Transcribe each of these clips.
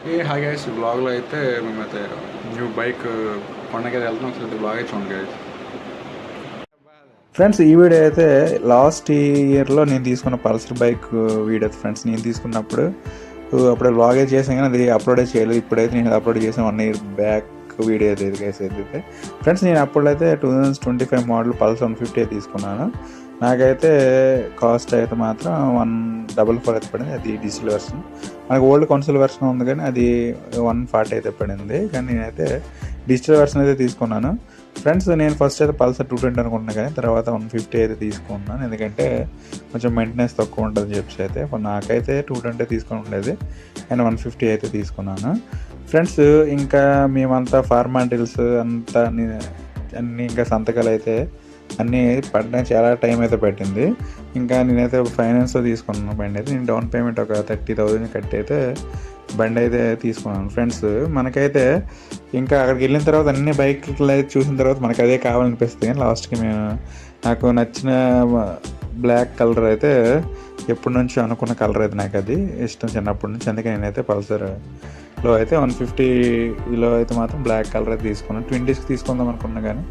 Hi guys, బ్లాగ్లో అయితే మేమైతే న్యూ బైక్ కొండకి వెళ్తున్నాం. ఒకసారి బ్లాగ్ అయితే చూడండి గైస్. ఫ్రెండ్స్, ఈ వీడియో అయితే లాస్ట్ ఇయర్లో నేను తీసుకున్న పల్సర్ బైక్ వీడియో ఫ్రెండ్స్. నేను తీసుకున్నప్పుడు అప్పుడు బ్లాగే చేసాను కానీ అది అప్లోడే చేయలేదు. ఇప్పుడైతే నేను అప్లోడ్ చేసాను 1 year బ్యాక్ వీడియో అయితే ఇది గైస్. అయితే ఫ్రెండ్స్, నేను అప్పుడైతే 2025 మోడల్ పల్సర్ 150 తీసుకున్నాను. నాకైతే కాస్ట్ అయితే మాత్రం 144 అయితే పడింది. అది డిజిటల్ వెర్షన్. మనకు ఓల్డ్ కన్సోల్ వెర్షన్ ఉంది కానీ అది 140 అయితే పడింది. కానీ నేనైతే డిజిటల్ వెర్షన్ అయితే తీసుకున్నాను ఫ్రెండ్స్. నేను ఫస్ట్ అయితే పల్సర్ 220 అనుకుంటున్నాను కానీ తర్వాత 150 అయితే తీసుకున్నాను. ఎందుకంటే కొంచెం మెయింటెనెన్స్ తక్కువ ఉంటుంది చెప్పి అయితే నాకైతే 220 తీసుకొని ఉండేది. నేను 150 అయితే తీసుకున్నాను ఫ్రెండ్స్. ఇంకా మేమంతా ఫార్మాలిటీస్ అంతా అన్నీ ఇంకా సంతకాలు అయితే అన్నీ పడడానికి చాలా టైం అయితే పట్టింది. ఇంకా నేనైతే ఫైనాన్స్తో తీసుకున్నాను బండి అయితే. నేను డౌన్ పేమెంట్ ఒక 30,000 కట్టి అయితే బండి అయితే తీసుకున్నాను ఫ్రెండ్స్. మనకైతే ఇంకా అక్కడికి వెళ్ళిన తర్వాత అన్ని బైక్లు అయితే చూసిన తర్వాత మనకు అదే కావాలనిపిస్తుంది. కానీ లాస్ట్కి నాకు నచ్చిన బ్లాక్ కలర్ అయితే ఎప్పటి నుంచో అనుకున్న కలర్ అయితే నాకు అది ఇష్టం చిన్నప్పటి నుంచి. అందుకే నేనైతే పల్సర్లో అయితే 150లో అయితే మాత్రం బ్లాక్ కలర్ అయితే తీసుకున్నాను. 20కి తీసుకుందాం అనుకున్నా కానీ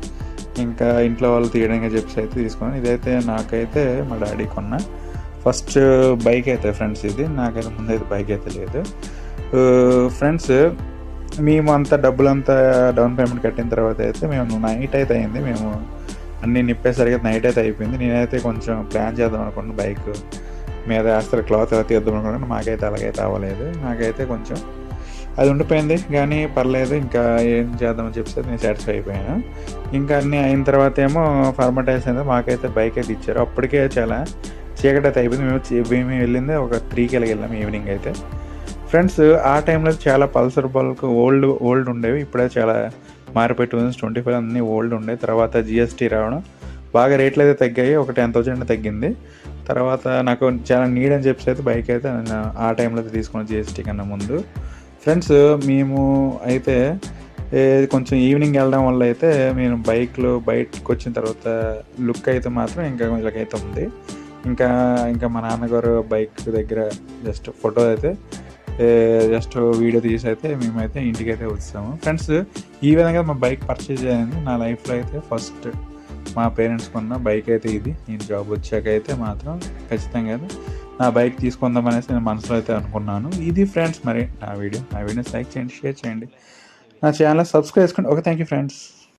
ఇంకా ఇంట్లో వాళ్ళు తీయడానికి చెప్పి అయితే తీసుకున్నాను. ఇదైతే నాకైతే మా డాడీ కొన్న ఫస్ట్ బైక్ అయితే ఫ్రెండ్స్. ఇది నాకైతే ముందైతే బైక్ అయితే లేదు ఫ్రెండ్స్. మేము అంతా డబ్బులంతా డౌన్ పేమెంట్ కట్టిన తర్వాత అయితే మేము నైట్ అయితే అయింది. మేము అన్నీ నిప్పేసరికి నైట్ అయితే అయిపోయింది. నేనైతే కొంచెం ప్లాన్ చేద్దాం అనుకున్నాను బైక్ మీద వేస్తారు క్లాత్ ఎలా తీద్దాం అనుకున్నాను. మాకైతే అలాగైతే అవ్వలేదు. నాకైతే కొంచెం అది ఉండిపోయింది కానీ పర్లేదు, ఇంకా ఏం చేద్దామని చెప్పి నేను సాటిస్ఫై అయిపోయాను. ఇంకా అన్నీ అయిన తర్వాత ఏమో ఫార్మాటైజ్ అయింది. మాకైతే బైక్ అయితే ఇచ్చారు. అప్పటికే చాలా చీకటి అయితే అయిపోయింది. మేము వెళ్ళింది ఒక 3కి వెళ్ళాము ఈవినింగ్ అయితే ఫ్రెండ్స్. ఆ టైంలో చాలా పల్సర్ బల్క్ ఓల్డ్ ఉండేవి. ఇప్పుడే చాలా మారిపోయి 2025 అన్నీ ఓల్డ్ ఉండేవి. తర్వాత జిఎస్టీ రావడం బాగా రేట్లు అయితే తగ్గాయి. ఒక 10,000 తగ్గింది. తర్వాత నాకు చాలా నీడ్ అని చెప్పి అయితే బైక్ అయితే నేను ఆ టైంలో అయితే తీసుకున్నాను జిఎస్టీ కన్నా ముందు ఫ్రెండ్స్. మేము అయితే కొంచెం ఈవినింగ్ వెళ్ళడం వల్ల అయితే నేను బైక్లో బయటకు వచ్చిన తర్వాత లుక్ అయితే మాత్రం ఇంకా ఇలాగైతే ఉంది. ఇంకా మా నాన్నగారు బైక్ దగ్గర జస్ట్ ఫోటో అయితే జస్ట్ వీడియో తీసి అయితే మేమైతే ఇంటికి అయితే వచ్చాము ఫ్రెండ్స్. ఈ విధంగా మా బైక్ పర్చేజ్ అయింది. నా లైఫ్లో అయితే ఫస్ట్ మా పేరెంట్స్ కొన్న బైక్ అయితే ఇది. నేను జాబ్ వచ్చాక అయితే మాత్రం ఖచ్చితంగా నా బైక్ తీసుకుందాం అనేసి నేను మనసులో అయితే అనుకున్నాను. ఇది ఫ్రెండ్స్ మరి నా వీడియో లైక్ చేయండి, షేర్ చేయండి, నా ఛానల్ సబ్స్క్రైబ్ చేసుకోండి. Okay, thank you friends.